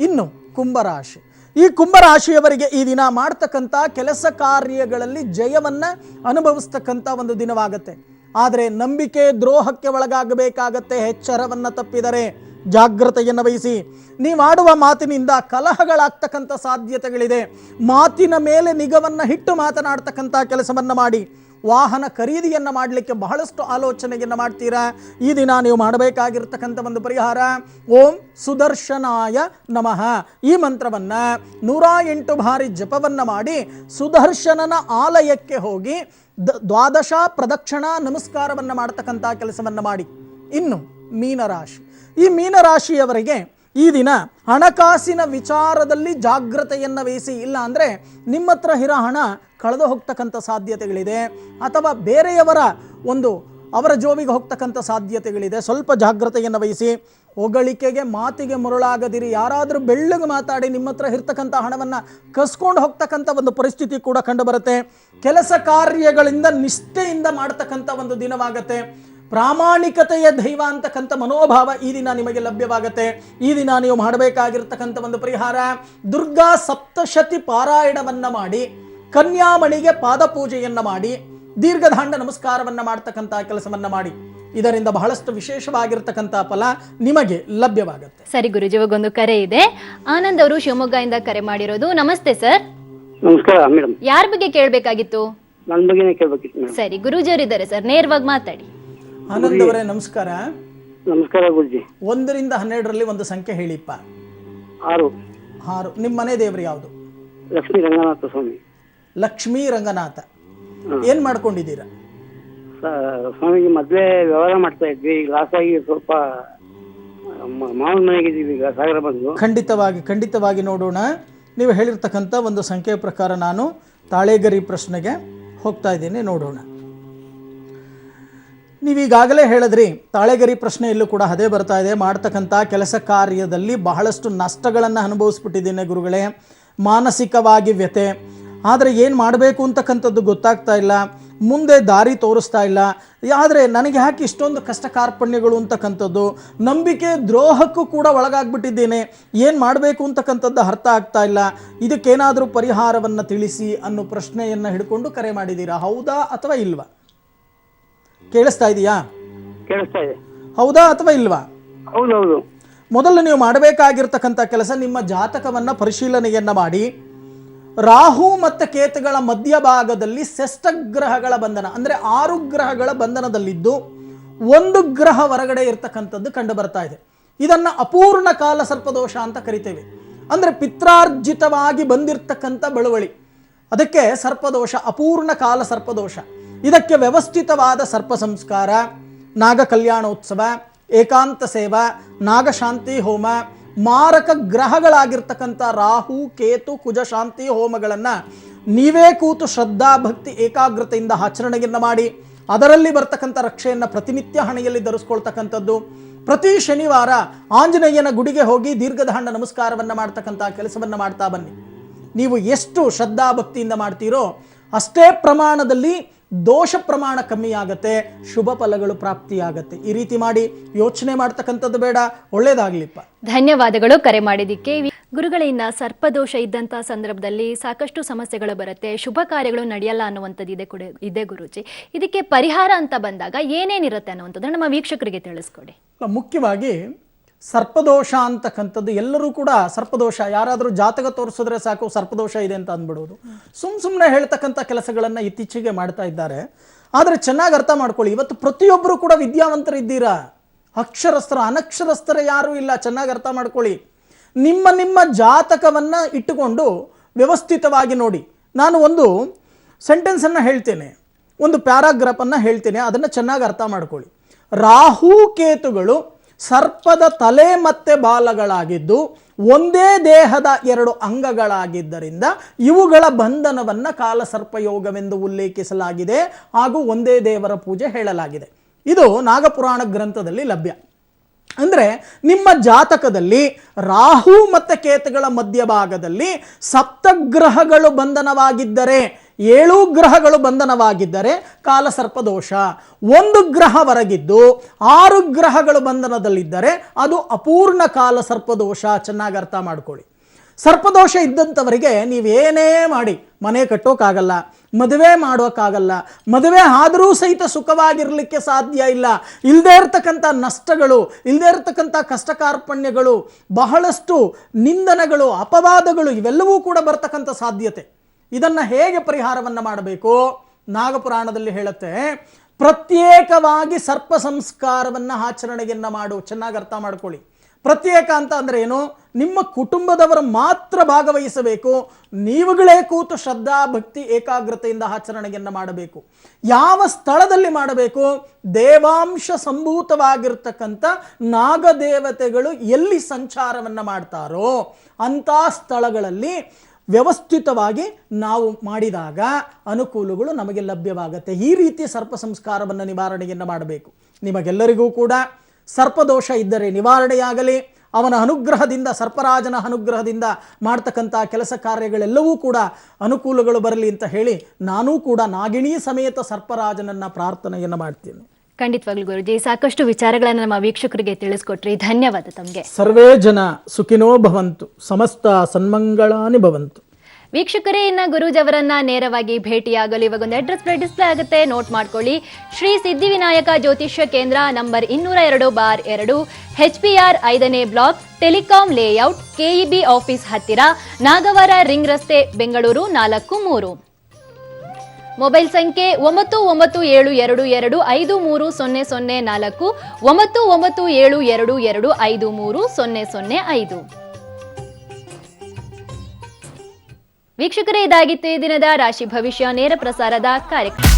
ಇನ್ನು ಕುಂಭರಾಶಿ. ಈ ಕುಂಭರಾಶಿಯವರಿಗೆ ಈ ದಿನ ಮಾಡ್ತಕ್ಕಂಥ ಕೆಲಸ ಕಾರ್ಯಗಳಲ್ಲಿ ಜಯವನ್ನ ಅನುಭವಿಸ್ತಕ್ಕಂಥ ಒಂದು ದಿನವಾಗತ್ತೆ. ಆದರೆ ನಂಬಿಕೆ ದ್ರೋಹಕ್ಕೆ ಒಳಗಾಗಬೇಕಾಗತ್ತೆ. ಎಚ್ಚರವನ್ನ ತಪ್ಪಿದರೆ ಜಾಗ್ರತೆಯನ್ನು ವಹಿಸಿ. ನೀವಾಡುವ ಮಾತಿನಿಂದ ಕಲಹಗಳಾಗ್ತಕ್ಕಂಥ ಸಾಧ್ಯತೆಗಳಿದೆ. ಮಾತಿನ ಮೇಲೆ ನಿಗವನ್ನು ಇಟ್ಟು ಮಾತನಾಡ್ತಕ್ಕಂಥ ಕೆಲಸವನ್ನ ಮಾಡಿ. ವಾಹನ ಖರೀದಿಯನ್ನು ಮಾಡಲಿಕ್ಕೆ ಬಹಳಷ್ಟು ಆಲೋಚನೆಯನ್ನು ಮಾಡ್ತೀರಾ. ಈ ದಿನ ನೀವು ಮಾಡಬೇಕಾಗಿರ್ತಕ್ಕಂಥ ಒಂದು ಪರಿಹಾರ, ಓಂ ಸುದರ್ಶನಾಯ ನಮಃ ಈ ಮಂತ್ರವನ್ನು 108 ಬಾರಿ ಜಪವನ್ನು ಮಾಡಿ ಸುದರ್ಶನನ ಆಲಯಕ್ಕೆ ಹೋಗಿ 12 ಪ್ರದಕ್ಷಿಣಾ ನಮಸ್ಕಾರವನ್ನು ಮಾಡ್ತಕ್ಕಂಥ ಕೆಲಸವನ್ನು ಮಾಡಿ. ಇನ್ನು ಮೀನರಾಶಿ. ಈ ಮೀನರಾಶಿಯವರಿಗೆ ಈ ದಿನ ಹಣಕಾಸಿನ ವಿಚಾರದಲ್ಲಿ ಜಾಗ್ರತೆಯನ್ನು ವಹಿಸಿ. ಇಲ್ಲ ಅಂದರೆ ನಿಮ್ಮ ಹತ್ರ ಇರೋ ಹಣ ಕಳೆದು ಹೋಗ್ತಕ್ಕಂಥ ಸಾಧ್ಯತೆಗಳಿದೆ, ಅಥವಾ ಬೇರೆಯವರ ಅವರ ಜೋಬಿಗೆ ಹೋಗ್ತಕ್ಕಂಥ ಸಾಧ್ಯತೆಗಳಿದೆ. ಸ್ವಲ್ಪ ಜಾಗ್ರತೆಯನ್ನು ವಹಿಸಿ. ಹೊಗಳಿಕೆಗೆ ಮಾತಿಗೆ ಮರುಳಾಗದಿರಿ. ಯಾರಾದರೂ ಬೆಳ್ಳಗೆ ಮಾತಾಡಿ ನಿಮ್ಮ ಹತ್ರ ಇರ್ತಕ್ಕಂಥ ಹಣವನ್ನು ಕಸ್ಕೊಂಡು ಹೋಗ್ತಕ್ಕಂಥ ಒಂದು ಪರಿಸ್ಥಿತಿ ಕೂಡ ಕಂಡು ಬರುತ್ತೆ. ಕೆಲಸ ಕಾರ್ಯಗಳಿಂದ ನಿಷ್ಠೆಯಿಂದ ಮಾಡ್ತಕ್ಕಂಥ ಒಂದು ದಿನವಾಗತ್ತೆ. ಪ್ರಾಮಾಣಿಕತೆಯ ದೈವ ಅಂತಕ್ಕಂಥ ಮನೋಭಾವ ಈ ದಿನ ನಿಮಗೆ ಲಭ್ಯವಾಗುತ್ತೆ. ಈ ದಿನ ನೀವು ಮಾಡಬೇಕಾಗಿರ್ತಕ್ಕಂಥ ಒಂದು ಪರಿಹಾರ, ದುರ್ಗಾ ಸಪ್ತಶತಿ ಪಾರಾಯಣವನ್ನ ಮಾಡಿ, ಕನ್ಯಾಮಣಿಗೆ ಪಾದಪೂಜೆಯನ್ನ ಮಾಡಿ, ದೀರ್ಘದಾಂಡ ನಮಸ್ಕಾರವನ್ನ ಮಾಡ್ತಕ್ಕಂಥ ಕೆಲಸವನ್ನ ಮಾಡಿ. ಇದರಿಂದ ಬಹಳಷ್ಟು ವಿಶೇಷವಾಗಿರ್ತಕ್ಕಂಥ ಫಲ ನಿಮಗೆ ಲಭ್ಯವಾಗುತ್ತೆ. ಸರಿ ಗುರುಜಿ, ಇವಾಗೊಂದು ಕರೆ ಇದೆ. ಆನಂದ್ ಅವರು ಶಿವಮೊಗ್ಗದಿಂದ ಕರೆ ಮಾಡಿರೋದು. ನಮಸ್ತೆ ಸರ್. ನಮಸ್ಕಾರ ಮೇಡಮ್. ಯಾರ ಬಗ್ಗೆ ಕೇಳಬೇಕಾಗಿತ್ತು? ನನ್ನ ಬಗ್ಗೆನೇ ಕೇಳಬೇಕಿತ್ತು ಮೇಡಮ್. ಸರಿ, ಗುರೂಜಿ ಅವರು ಇದ್ದಾರೆ ಸರ್, ನೇರವಾಗಿ ಮಾತಾಡಿ. ಆನಂದ್ ಅವರೇ ನಮಸ್ಕಾರ. ನಮಸ್ಕಾರ ಗುರುಜಿ. 1 ರಿಂದ 12ರಲ್ಲಿ ಒಂದು ಸಂಖ್ಯೆ ಹೇಳಿಪ್ಪ. 6. 6. ನಿಮ್ಮ ಮನೆ ದೇವರು ಯಾವುದು? ಲಕ್ಷ್ಮೀ ರಂಗನಾಥ ಸ್ವಾಮಿ. ಲಕ್ಷ್ಮೀ ರಂಗನಾಥ. ಏನ್ ಮಾಡ್ಕೊಂಡಿದ್ದೀರಾ? ಸ್ವಾಮಿಗೆ ಮದ್ವೆ ವ್ಯವಹಾರ ಮಾಡ್ತಾ ಇದ್ವಿ, ಈಗ ಲಾಸ್ ಆಗಿ ಸ್ವಲ್ಪ ಮಾವನ ಮನೆಗೆ ಇದೀವಿ, ಈಗ ಸಾಗರ ಬಂದು. ಖಂಡಿತವಾಗಿ ನೋಡೋಣ. ನೀವು ಹೇಳಿರ್ತಕ್ಕಂಥ ಒಂದು ಸಂಖ್ಯೆಯ ಪ್ರಕಾರ ನಾನು ತಾಳೆಗರಿ ಪ್ರಶ್ನೆಗೆ ಹೋಗ್ತಾ ಇದ್ದೀನಿ, ನೋಡೋಣ. ನೀವೀಗಾಗಲೇ ಹೇಳಿದ್ರಿ, ತಾಳೆಗರಿ ಪ್ರಶ್ನೆಯಲ್ಲೂ ಕೂಡ ಅದೇ ಬರ್ತಾ ಇದೆ. ಮಾಡ್ತಕ್ಕಂಥ ಕೆಲಸ ಕಾರ್ಯದಲ್ಲಿ ಬಹಳಷ್ಟು ನಷ್ಟಗಳನ್ನು ಅನುಭವಿಸ್ಬಿಟ್ಟಿದ್ದೇನೆ ಗುರುಗಳೇ, ಮಾನಸಿಕವಾಗಿ ವ್ಯಥೆ. ಆದರೆ ಏನು ಮಾಡಬೇಕು ಅಂತಕ್ಕಂಥದ್ದು ಗೊತ್ತಾಗ್ತಾ ಇಲ್ಲ, ಮುಂದೆ ದಾರಿ ತೋರಿಸ್ತಾ ಇಲ್ಲ. ಆದರೆ ನನಗೆ ಯಾಕೆ ಇಷ್ಟೊಂದು ಕಷ್ಟ ಕಾರ್ಪಣ್ಯಗಳು ಅಂತಕ್ಕಂಥದ್ದು, ನಂಬಿಕೆ ದ್ರೋಹಕ್ಕೂ ಕೂಡ ಒಳಗಾಗ್ಬಿಟ್ಟಿದ್ದೇನೆ, ಏನು ಮಾಡಬೇಕು ಅಂತಕ್ಕಂಥದ್ದು ಅರ್ಥ ಆಗ್ತಾ ಇಲ್ಲ, ಇದಕ್ಕೇನಾದರೂ ಪರಿಹಾರವನ್ನು ತಿಳಿಸಿ ಅನ್ನೋ ಪ್ರಶ್ನೆಯನ್ನು ಹಿಡ್ಕೊಂಡು ಕರೆ ಮಾಡಿದ್ದೀರಾ. ಹೌದಾ ಅಥವಾ ಇಲ್ವಾ? ಕೇಳಿಸ್ತಾ ಇದೆಯಾ? ಕೇಳಿಸ್ತಾ ಇದೆ. ಹೌದಾ ಅಥವಾ ಇಲ್ವಾ? ಹೌದೌದು. ಮೊದಲು ನೀವು ಮಾಡಬೇಕಾಗಿರ್ತಕ್ಕಂಥ ಕೆಲಸ, ನಿಮ್ಮ ಜಾತಕವನ್ನು ಪರಿಶೀಲನೆಯನ್ನ ಮಾಡಿ, ರಾಹು ಮತ್ತು ಕೇತುಗಳ ಮಧ್ಯಭಾಗದಲ್ಲಿ ಷಷ್ಠಗ್ರಹಗಳ ಬಂಧನ ಅಂದರೆ 6 ಗ್ರಹಗಳ ಬಂಧನದಲ್ಲಿದ್ದು 1 ಗ್ರಹ ಹೊರಗಡೆ ಇರ್ತಕ್ಕಂಥದ್ದು ಕಂಡು ಬರ್ತಾ ಇದೆ. ಇದನ್ನು ಅಪೂರ್ಣ ಕಾಲ ಸರ್ಪದೋಷ ಅಂತ ಕರಿತೇವೆ. ಅಂದರೆ ಪಿತ್ರಾರ್ಜಿತವಾಗಿ ಬಂದಿರತಕ್ಕಂಥ ಬಳುವಳಿ, ಅದಕ್ಕೆ ಸರ್ಪದೋಷ, ಅಪೂರ್ಣ ಕಾಲ ಸರ್ಪದೋಷ. ಇದಕ್ಕೆ ವ್ಯವಸ್ಥಿತವಾದ ಸರ್ಪ ಸಂಸ್ಕಾರ, ನಾಗ ಕಲ್ಯಾಣೋತ್ಸವ, ಏಕಾಂತ ಸೇವಾ, ನಾಗಶಾಂತಿ ಹೋಮ, ಮಾರಕ ಗ್ರಹಗಳಾಗಿರ್ತಕ್ಕಂಥ ರಾಹು ಕೇತು ಕುಜ ಶಾಂತಿ ಹೋಮಗಳನ್ನು ನೀವೇ ಕೂತು ಶ್ರದ್ಧಾ ಭಕ್ತಿ ಏಕಾಗ್ರತೆಯಿಂದ ಆಚರಣೆಯನ್ನು ಮಾಡಿ, ಅದರಲ್ಲಿ ಬರ್ತಕ್ಕಂಥ ರಕ್ಷೆಯನ್ನು ಪ್ರತಿನಿತ್ಯ ಹಣೆಯಲ್ಲಿ ಧರಿಸ್ಕೊಳ್ತಕ್ಕಂಥದ್ದು. ಪ್ರತಿ ಶನಿವಾರ ಆಂಜನೇಯನ ಗುಡಿಗೆ ಹೋಗಿ ದೀರ್ಘದಾಂಡ ನಮಸ್ಕಾರವನ್ನು ಮಾಡ್ತಕ್ಕಂಥ ಕೆಲಸವನ್ನು ಮಾಡ್ತಾ ಬನ್ನಿ. ನೀವು ಎಷ್ಟು ಶ್ರದ್ಧಾ ಭಕ್ತಿಯಿಂದ ಮಾಡ್ತೀರೋ ಅಷ್ಟೇ ಪ್ರಮಾಣದಲ್ಲಿ ದೋಷ ಪ್ರಮಾಣ ಕಮ್ಮಿ ಆಗತ್ತೆ, ಶುಭ ಫಲಗಳು ಪ್ರಾಪ್ತಿಯಾಗತ್ತೆ. ಈ ರೀತಿ ಮಾಡಿ ಯೋಚನೆ ಮಾಡ್ತಕ್ಕಂಥದ್ದು ಬೇಡ. ಒಳ್ಳೇದಾಗ್ಲಿಪ್ಪ. ಧನ್ಯವಾದಗಳು ಕರೆ ಮಾಡಿದ್ದಕ್ಕೆ. ಗುರುಗಳೇ, ಇನ್ನ ಸರ್ಪದೋಷ ಇದ್ದಂಥ ಸಂದರ್ಭದಲ್ಲಿ ಸಾಕಷ್ಟು ಸಮಸ್ಯೆಗಳು ಬರುತ್ತೆ, ಶುಭ ಕಾರ್ಯಗಳು ನಡೆಯಲ್ಲ ಅನ್ನುವಂಥದ್ದು ಇದೆ ಗುರುಜಿ. ಇದಕ್ಕೆ ಪರಿಹಾರ ಅಂತ ಬಂದಾಗ ಏನೇನಿರುತ್ತೆ ಅನ್ನುವಂಥದ್ದು ನಮ್ಮ ವೀಕ್ಷಕರಿಗೆ ತಿಳಿಸ್ಕೊಡಿ. ಮುಖ್ಯವಾಗಿ ಸರ್ಪದೋಷ ಅಂತಕ್ಕಂಥದ್ದು ಎಲ್ಲರೂ ಕೂಡ ಸರ್ಪದೋಷ, ಯಾರಾದರೂ ಜಾತಕ ತೋರಿಸಿದ್ರೆ ಸಾಕು ಸರ್ಪದೋಷ ಇದೆ ಅಂತ ಅಂದ್ಬಿಡೋದು. ಸುಮ್ಮನೆ ಹೇಳ್ತಕ್ಕಂಥ ಕೆಲಸಗಳನ್ನು ಇತ್ತೀಚೆಗೆ ಮಾಡ್ತಾ ಇದ್ದಾರೆ. ಆದರೆ ಚೆನ್ನಾಗಿ ಅರ್ಥ ಮಾಡ್ಕೊಳ್ಳಿ, ಇವತ್ತು ಪ್ರತಿಯೊಬ್ಬರು ಕೂಡ ವಿದ್ಯಾವಂತರಿದ್ದೀರಾ, ಅಕ್ಷರಸ್ಥರ ಅನಕ್ಷರಸ್ಥರ ಯಾರೂ ಇಲ್ಲ. ಚೆನ್ನಾಗಿ ಅರ್ಥ ಮಾಡ್ಕೊಳ್ಳಿ. ನಿಮ್ಮ ಜಾತಕವನ್ನು ಇಟ್ಟುಕೊಂಡು ವ್ಯವಸ್ಥಿತವಾಗಿ ನೋಡಿ. ನಾನು ಒಂದು ಸೆಂಟೆನ್ಸನ್ನು ಹೇಳ್ತೇನೆ, ಒಂದು ಪ್ಯಾರಾಗ್ರಾಫನ್ನು ಹೇಳ್ತೇನೆ, ಅದನ್ನು ಚೆನ್ನಾಗಿ ಅರ್ಥ ಮಾಡ್ಕೊಳ್ಳಿ. ರಾಹು ಕೇತುಗಳು ಸರ್ಪದ ತಲೆ ಮತ್ತೆ ಬಾಲಗಳಾಗಿದ್ದು ಒಂದೇ ದೇಹದ 2 ಅಂಗಗಳಾಗಿದ್ದರಿಂದ ಇವುಗಳ ಬಂಧನವನ್ನು ಕಾಲಸರ್ಪಯೋಗವೆಂದು ಉಲ್ಲೇಖಿಸಲಾಗಿದೆ, ಹಾಗೂ ಒಂದೇ ದೇವರ ಪೂಜೆ ಹೇಳಲಾಗಿದೆ. ಇದು ನಾಗಪುರಾಣ ಗ್ರಂಥದಲ್ಲಿ ಲಭ್ಯ. ಅಂದರೆ ನಿಮ್ಮ ಜಾತಕದಲ್ಲಿ ರಾಹು ಮತ್ತು ಕೇತುಗಳ ಮಧ್ಯಭಾಗದಲ್ಲಿ ಸಪ್ತಗ್ರಹಗಳು ಬಂಧನವಾಗಿದ್ದರೆ, 7 ಗ್ರಹಗಳು ಬಂಧನವಾಗಿದ್ದರೆ ಕಾಲಸರ್ಪದೋಷ. 1 ಗ್ರಹ ಹೊರಗಿದ್ದು 6 ಗ್ರಹಗಳು ಬಂಧನದಲ್ಲಿದ್ದರೆ ಅದು ಅಪೂರ್ಣ ಕಾಲಸರ್ಪದೋಷ. ಚೆನ್ನಾಗಿ ಅರ್ಥ ಮಾಡ್ಕೊಳ್ಳಿ. ಸರ್ಪದೋಷ ಇದ್ದಂಥವರಿಗೆ ನೀವೇನೇ ಮಾಡಿ ಮನೆ ಕಟ್ಟೋಕ್ಕಾಗಲ್ಲ, ಮದುವೆ ಮಾಡೋಕ್ಕಾಗಲ್ಲ, ಮದುವೆ ಆದರೂ ಸಹಿತ ಸುಖವಾಗಿರಲಿಕ್ಕೆ ಸಾಧ್ಯ ಇಲ್ಲ. ಇಲ್ಲದೇ ಇರತಕ್ಕಂಥ ನಷ್ಟಗಳು, ಇಲ್ಲದೇ ಇರತಕ್ಕಂಥ ಕಷ್ಟ ಕಾರ್ಪಣ್ಯಗಳು, ಬಹಳಷ್ಟು ನಿಂದನೆಗಳು, ಅಪವಾದಗಳು ಇವೆಲ್ಲವೂ ಕೂಡ ಬರ್ತಕ್ಕಂಥ ಸಾಧ್ಯತೆ. ಇದನ್ನು ಹೇಗೆ ಪರಿಹಾರವನ್ನು ಮಾಡಬೇಕು? ನಾಗಪುರಾಣದಲ್ಲಿ ಹೇಳುತ್ತೆ, ಪ್ರತ್ಯೇಕವಾಗಿ ಸರ್ಪ ಸಂಸ್ಕಾರವನ್ನು ಆಚರಣೆಯನ್ನು ಮಾಡು. ಚೆನ್ನಾಗಿ ಅರ್ಥ ಮಾಡ್ಕೊಳ್ಳಿ. ಪ್ರತ್ಯೇಕ ಅಂತ ಅಂದರೆ ಏನು? ನಿಮ್ಮ ಕುಟುಂಬದವರು ಮಾತ್ರ ಭಾಗವಹಿಸಬೇಕು, ನೀವುಗಳೇ ಕೂತು ಶ್ರದ್ಧಾ ಭಕ್ತಿ ಏಕಾಗ್ರತೆಯಿಂದ ಆಚರಣೆಯನ್ನು ಮಾಡಬೇಕು. ಯಾವ ಸ್ಥಳದಲ್ಲಿ ಮಾಡಬೇಕು? ದೇವಾಂಶ ಸಂಭೂತವಾಗಿರ್ತಕ್ಕಂಥ ನಾಗದೇವತೆಗಳು ಎಲ್ಲಿ ಸಂಚಾರವನ್ನು ಮಾಡ್ತಾರೋ ಅಂಥ ಸ್ಥಳಗಳಲ್ಲಿ ವ್ಯವಸ್ಥಿತವಾಗಿ ನಾವು ಮಾಡಿದಾಗ ಅನುಕೂಲಗಳು ನಮಗೆ ಲಭ್ಯವಾಗುತ್ತೆ. ಈ ರೀತಿ ಸರ್ಪ ಸಂಸ್ಕಾರವನ್ನು ನಿವಾರಣೆಯನ್ನು ಮಾಡಬೇಕು. ನಿಮಗೆಲ್ಲರಿಗೂ ಕೂಡ ಸರ್ಪದೋಷ ಇದ್ದರೆ ನಿವಾರಣೆಯಾಗಲಿ, ಅವನ ಅನುಗ್ರಹದಿಂದ, ಸರ್ಪರಾಜನ ಅನುಗ್ರಹದಿಂದ ಮಾಡ್ತಕ್ಕಂಥ ಕೆಲಸ ಕಾರ್ಯಗಳೆಲ್ಲವೂ ಕೂಡ ಅನುಕೂಲಗಳು ಬರಲಿ ಅಂತ ಹೇಳಿ ನಾನೂ ಕೂಡ ನಾಗಿಣಿ ಸಮೇತ ಸರ್ಪರಾಜನನ್ನು ಪ್ರಾರ್ಥನೆಯನ್ನು ಮಾಡ್ತೀನಿ. ಖಂಡಿತವಾಗ್ಲೂ ಗುರುಜಿ, ಸಾಕಷ್ಟು ವಿಚಾರಗಳನ್ನು ನಮ್ಮ ವೀಕ್ಷಕರಿಗೆ ತಿಳಿಸ್ಕೊಟ್ರಿ. ಧನ್ಯವಾದ ತಮಗೆ. ಸರ್ವೇ ಜನ ಸುಖಿನೋ ಭವಂತು, ಸಮಸ್ತ ಸನ್ಮಂಗಳಾನಿ ಭವಂತು. ವೀಕ್ಷಕರೇ, ಇನ್ನ ಗುರೂಜ್ ಅವರನ್ನ ನೇರವಾಗಿ ಭೇಟಿಯಾಗಲು ಇವಾಗೊಂದು ಅಡ್ರೆಸ್ ಡಿಸ್ಪ್ಲೇ ಆಗುತ್ತೆ, ನೋಟ್ ಮಾಡ್ಕೊಳ್ಳಿ. ಶ್ರೀ ಸಿದ್ಧಿವಿನಾಯಕ ಜ್ಯೋತಿಷ್ಯ ಕೇಂದ್ರ, ನಂಬರ್ 202/2, HPR 5ನೇ block, telecom layout, KEB office ಹತ್ತಿರ, ನಾಗವಾರ ರಿಂಗ್ ರಸ್ತೆ, ಬೆಂಗಳೂರು 43. ಮೊಬೈಲ್ ಸಂಖ್ಯೆ 9972253004, 997222530005. ವೀಕ್ಷಕರೇ, ಇದಾಗಿತ್ತು ಈ ದಿನದ ರಾಶಿ ಭವಿಷ್ಯ ನೇರ ಪ್ರಸಾರದ ಕಾರ್ಯಕ್ರಮ.